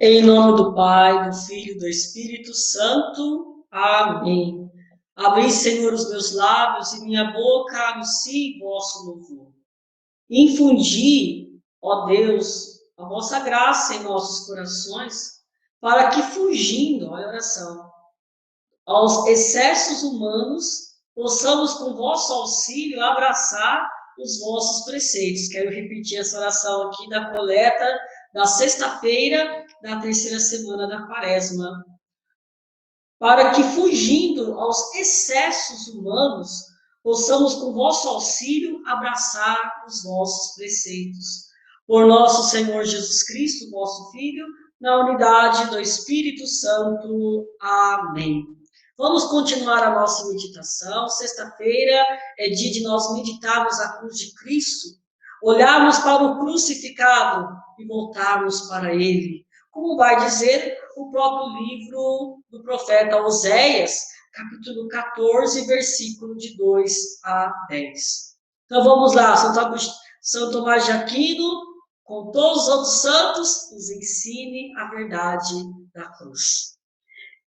Em nome do Pai, do Filho e do Espírito Santo. Amém. Abri, Senhor, os meus lábios e minha boca anuncie vosso louvor. Infundi, ó Deus, a vossa graça em nossos corações, para que, fugindo, olha a oração, aos excessos humanos, possamos, com vosso auxílio, abraçar os vossos preceitos. Quero repetir essa oração aqui da coleta da sexta-feira da terceira semana da Quaresma. Para que, fugindo aos excessos humanos, possamos, com vosso auxílio, abraçar os vossos preceitos. Por nosso Senhor Jesus Cristo, vosso Filho, na unidade do Espírito Santo. Amém. Vamos continuar a nossa meditação. Sexta-feira é dia de nós meditarmos a cruz de Cristo, olharmos para o crucificado e voltarmos para Ele. Como vai dizer o próprio livro do profeta Oséias, capítulo 14, versículo de 2 a 10. Então vamos lá, São Tomás de Aquino, com todos os outros santos, nos ensine a verdade da cruz.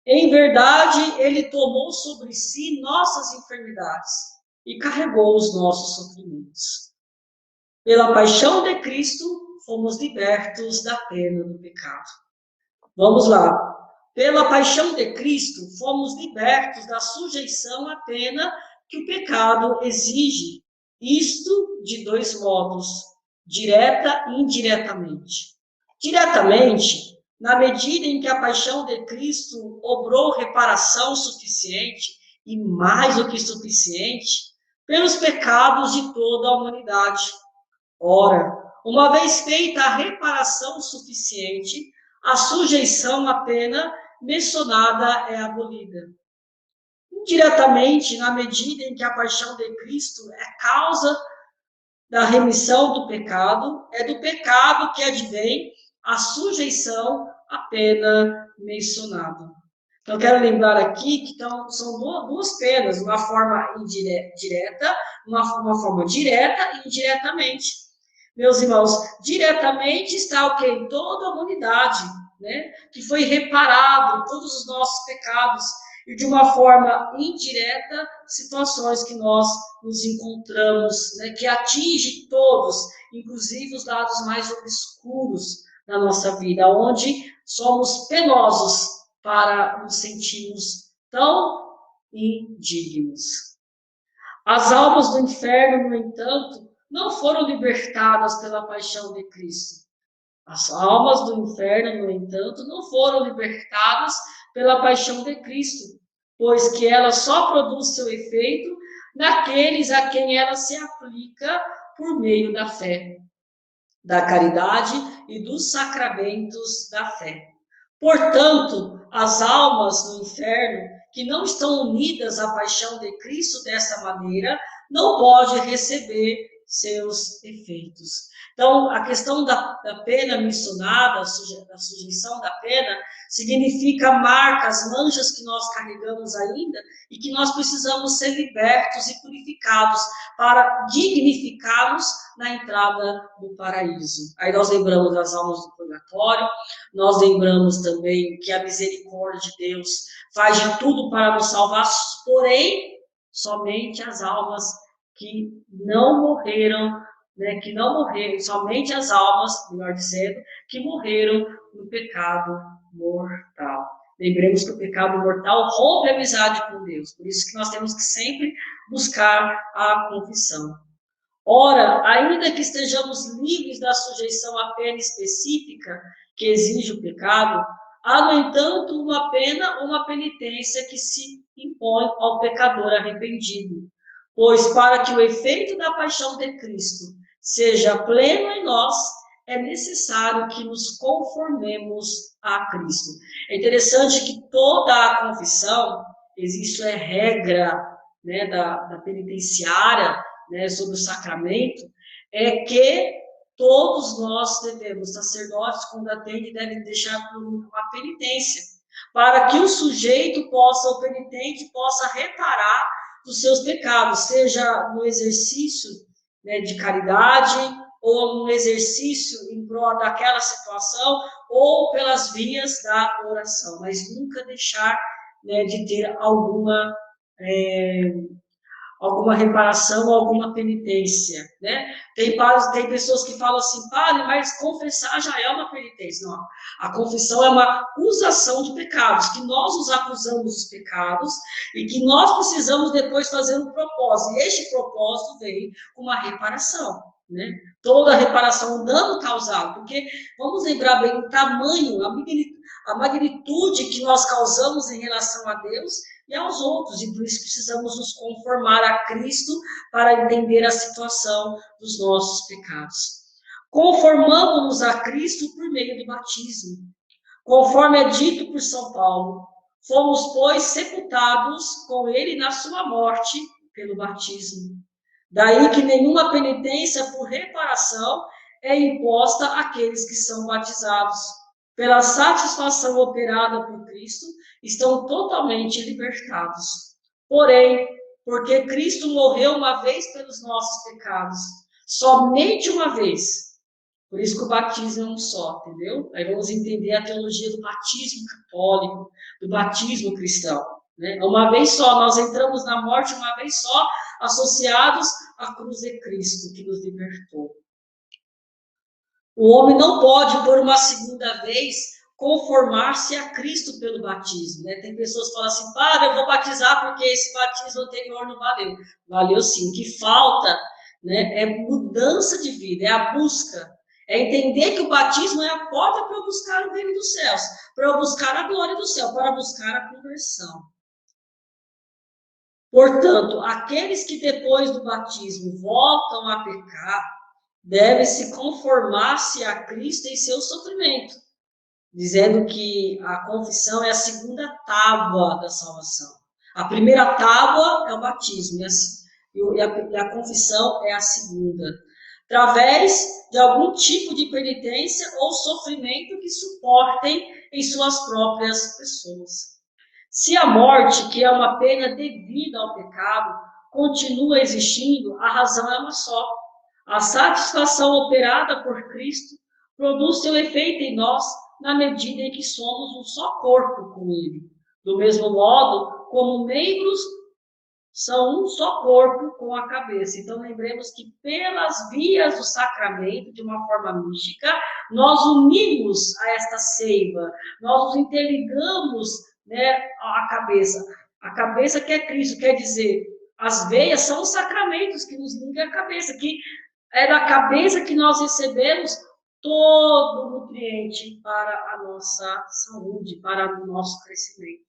Em verdade, ele tomou sobre si nossas enfermidades e carregou os nossos sofrimentos. Pela paixão de Cristo, fomos libertos da pena do pecado. Vamos lá. Pela paixão de Cristo, fomos libertos da sujeição à pena que o pecado exige. Isto de dois modos, direta e indiretamente. Diretamente, na medida em que a paixão de Cristo obrou reparação suficiente, e mais do que suficiente, pelos pecados de toda a humanidade. Ora, uma vez feita a reparação suficiente, a sujeição à pena mencionada é abolida. Indiretamente, na medida em que a paixão de Cristo é causa da remissão do pecado, é do pecado que advém a sujeição à pena mencionada. Então, quero lembrar aqui que são duas penas, uma forma direta, uma forma direta e indiretamente. Meus irmãos, diretamente está o quê? Em toda a humanidade, né? Que foi reparado todos os nossos pecados, e de uma forma indireta, situações que nós nos encontramos, né? Que atinge todos, inclusive os lados mais obscuros da nossa vida, onde somos penosos para nos sentirmos tão indignos. As almas do inferno, no entanto, não foram libertadas pela paixão de Cristo. As almas do inferno, no entanto, não foram libertadas pela paixão de Cristo, pois que ela só produz seu efeito naqueles a quem ela se aplica por meio da fé, da caridade e dos sacramentos da fé. Portanto, as almas no inferno que não estão unidas à paixão de Cristo dessa maneira, não podem receber seus efeitos. Então, a questão da pena mencionada, da sujeição da pena, significa marcas, manchas que nós carregamos ainda e que nós precisamos ser libertos e purificados para dignificarmos na entrada do paraíso. Aí nós lembramos das almas do purgatório, nós lembramos também que a misericórdia de Deus faz de tudo para nos salvar, porém, somente as almas que não morreram, né, somente as almas, melhor dizendo, que morreram no pecado mortal. Lembremos que o pecado mortal rompe a amizade com Deus, por isso que nós temos que sempre buscar a confissão. Ora, ainda que estejamos livres da sujeição à pena específica que exige o pecado, há, no entanto, uma pena ou uma penitência que se impõe ao pecador arrependido. Pois para que o efeito da paixão de Cristo seja pleno em nós, é necessário que nos conformemos a Cristo. É interessante que toda a confissão, existe a regra, né, da penitenciária, né, sobre o sacramento, é que todos nós devemos, sacerdotes, quando atendem, devem deixar uma penitência, para que o sujeito possa, o penitente, possa reparar dos seus pecados, seja no exercício, né, de caridade, ou um exercício em prol daquela situação, ou pelas vias da oração, mas nunca deixar, né, de ter alguma reparação, alguma penitência, né? Tem pessoas que falam assim, padre, mas confessar já é uma penitência. Não, a confissão é uma acusação de pecados, que nós nos acusamos dos pecados e que nós precisamos depois fazer um propósito. E este propósito vem com uma reparação, né? Toda reparação, um dano causado, porque vamos lembrar bem o tamanho, a magnitude que nós causamos em relação a Deus e aos outros, e por isso precisamos nos conformar a Cristo para entender a situação dos nossos pecados. Conformamos-nos a Cristo por meio do batismo, conforme é dito por São Paulo. Fomos, pois, sepultados com ele na sua morte pelo batismo. Daí que nenhuma penitência por reparação é imposta àqueles que são batizados. Pela satisfação operada por Cristo, estão totalmente libertados. Porém, porque Cristo morreu uma vez pelos nossos pecados, somente uma vez. Por isso que o batismo é um só, entendeu? Aí vamos entender a teologia do batismo católico, do batismo cristão, né? Uma vez só, nós entramos na morte uma vez só, associados à cruz de Cristo, que nos libertou. O homem não pode, por uma segunda vez, conformar-se a Cristo pelo batismo, né? Tem pessoas que falam assim, padre, eu vou batizar porque esse batismo anterior não valeu. Valeu sim. O que falta, né, é mudança de vida, é a busca. É entender que o batismo é a porta para eu buscar o reino dos céus, para eu buscar a glória do céu, para buscar a conversão. Portanto, aqueles que depois do batismo voltam a pecar, devem se conformar-se a Cristo em seu sofrimento, dizendo que a confissão é a segunda tábua da salvação. A primeira tábua é o batismo, e a confissão é a segunda. Através de algum tipo de penitência ou sofrimento que suportem em suas próprias pessoas. Se a morte, que é uma pena devida ao pecado, continua existindo, a razão é uma só. A satisfação operada por Cristo produz seu efeito em nós na medida em que somos um só corpo com Ele. Do mesmo modo, como membros são um só corpo com a cabeça. Então, lembremos que pelas vias do sacramento, de uma forma mística, nós unimos a esta seiva, nós nos interligamos, né, à cabeça. A cabeça que é Cristo, quer dizer, as veias são os sacramentos que nos ligam à cabeça, que é da cabeça que nós recebemos todo o nutriente para a nossa saúde, para o nosso crescimento.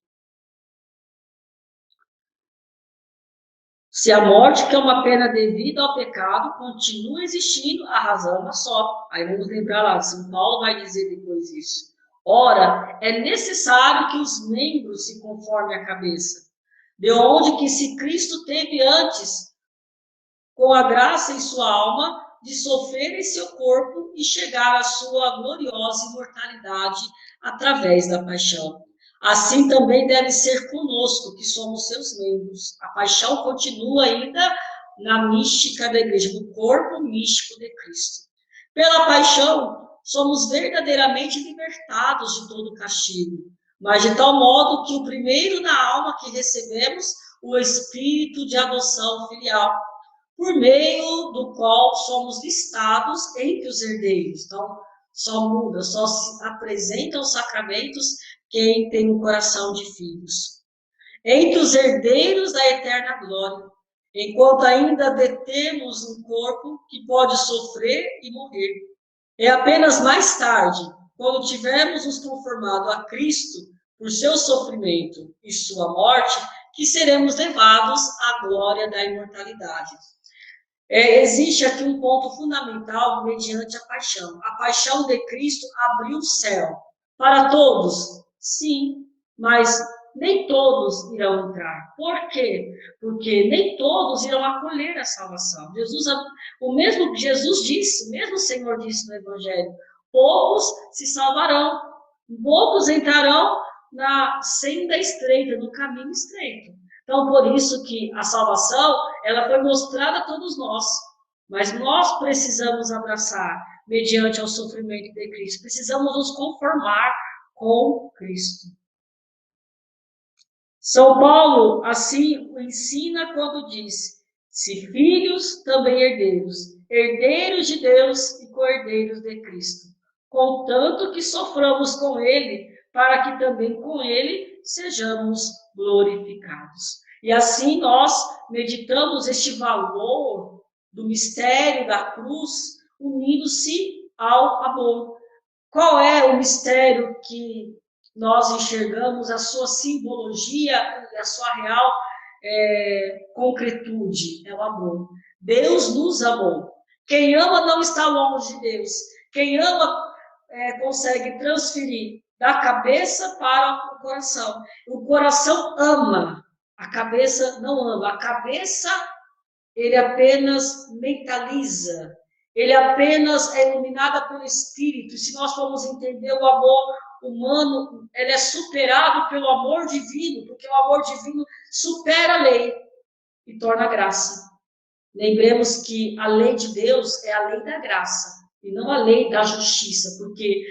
Se a morte, que é uma pena devida ao pecado, continua existindo, a razão é uma só. Aí vamos lembrar lá, São Paulo vai dizer depois isso. Ora, é necessário que os membros se conformem à cabeça, de onde que se Cristo teve antes, com a graça em sua alma, de sofrer em seu corpo e chegar à sua gloriosa imortalidade através da paixão. Assim também deve ser conosco, que somos seus membros. A paixão continua ainda na mística da igreja, no corpo místico de Cristo. Pela paixão, somos verdadeiramente libertados de todo castigo, mas de tal modo que o primeiro na alma que recebemos, o espírito de adoção filial, por meio do qual somos listados entre os herdeiros. Então, só muda, só se apresentam os sacramentos quem tem um coração de filhos. Entre os herdeiros da eterna glória, enquanto ainda detemos um corpo que pode sofrer e morrer. É apenas mais tarde, quando tivermos nos conformado a Cristo por seu sofrimento e sua morte, que seremos levados à glória da imortalidade. Existe aqui um ponto fundamental mediante a paixão. A paixão de Cristo abriu o céu para todos, sim, mas nem todos irão entrar. Por quê? Porque nem todos irão acolher a salvação. O mesmo Jesus disse, o mesmo Senhor disse no Evangelho, poucos se salvarão, poucos entrarão na senda estreita, no caminho estreito. Então, por isso que a salvação, ela foi mostrada a todos nós, Mas nós precisamos abraçar mediante ao sofrimento de Cristo. Precisamos nos conformar com Cristo. São Paulo, assim, o ensina quando diz: se filhos, também herdeiros, herdeiros de Deus e co-herdeiros de Cristo, contanto que soframos com ele, para que também com ele sejamos glorificados. E assim nós meditamos este valor do mistério da cruz, unindo-se ao amor. Qual é o mistério que nós enxergamos, a sua simbologia, a sua real concretude? É o amor. Deus nos amou. Quem ama não está longe de Deus. Quem ama consegue transferir da cabeça para o coração. O coração ama, a cabeça não ama. A cabeça, ele apenas mentaliza. Ele apenas é iluminado pelo Espírito. E se nós formos entender o amor humano, ele é superado pelo amor divino, porque o amor divino supera a lei e torna graça. Lembremos que a lei de Deus é a lei da graça, e não a lei da justiça, porque,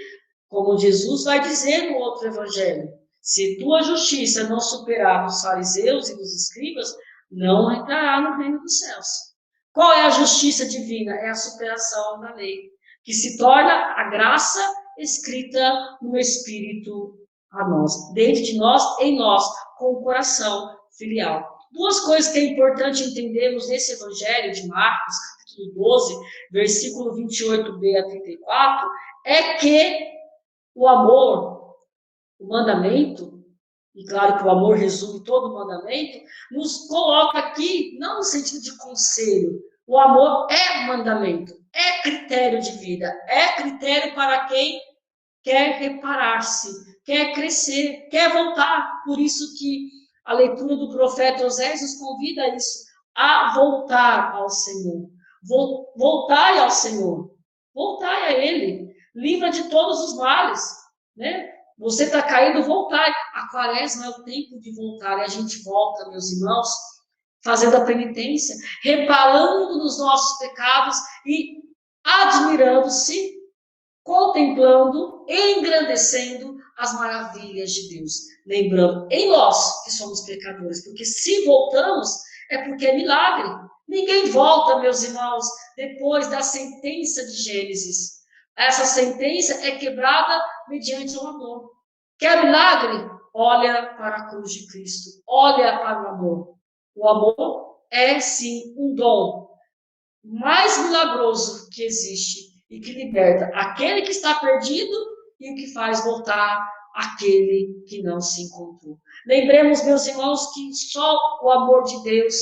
como Jesus vai dizer no outro evangelho, se tua justiça não superar dos fariseus e dos escribas, não entrará no reino dos céus. Qual é a justiça divina? É a superação da lei, que se torna a graça escrita no Espírito a nós, dentro de nós, em nós, com o coração filial. Duas coisas que é importante entendermos nesse Evangelho de Marcos, capítulo 12, versículo 28b a 34, é que o amor, o mandamento, e claro que o amor resume todo o mandamento, nos coloca aqui, não no sentido de conselho. O amor é mandamento, é critério de vida, é critério para quem quer reparar-se, quer crescer, quer voltar. Por isso que a leitura do profeta Oséias nos convida a isso, a voltar ao Senhor. Voltai ao Senhor, voltai a Ele, livra de todos os males, né? Você está caído, voltai. A quaresma é o tempo de voltar, e a gente volta, meus irmãos, fazendo a penitência, reparando nos nossos pecados e admirando-se, contemplando e engrandecendo as maravilhas de Deus. Lembrando em nós que somos pecadores, porque se voltamos é porque é milagre. Ninguém volta, meus irmãos, depois da sentença de Gênesis. Essa sentença é quebrada mediante o amor. Quer milagre? Olha para a cruz de Cristo. Olha para o amor. O amor é, sim, um dom mais milagroso que existe e que liberta aquele que está perdido e o que faz voltar aquele que não se encontrou. Lembremos, meus irmãos, que só o amor de Deus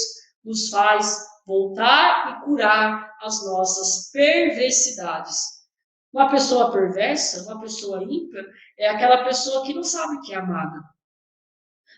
nos faz voltar e curar as nossas perversidades. Uma pessoa perversa, uma pessoa ímpia, é aquela pessoa que não sabe que é amada.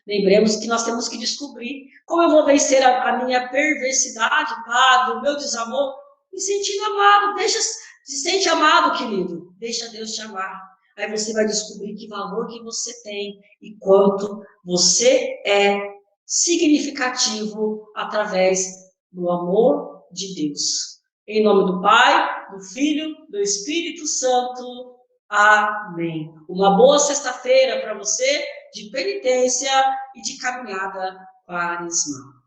Lembremos que nós temos que descobrir como eu vou vencer a minha perversidade, Padre, o meu desamor, me sentindo amado. Se sente amado, querido. Deixa Deus te amar. Aí você vai descobrir que valor que você tem e quanto você é significativo através do amor de Deus. Em nome do Pai, do Filho, do Espírito Santo. Amém. Uma boa sexta-feira para você, de penitência e de caminhada quaresmal.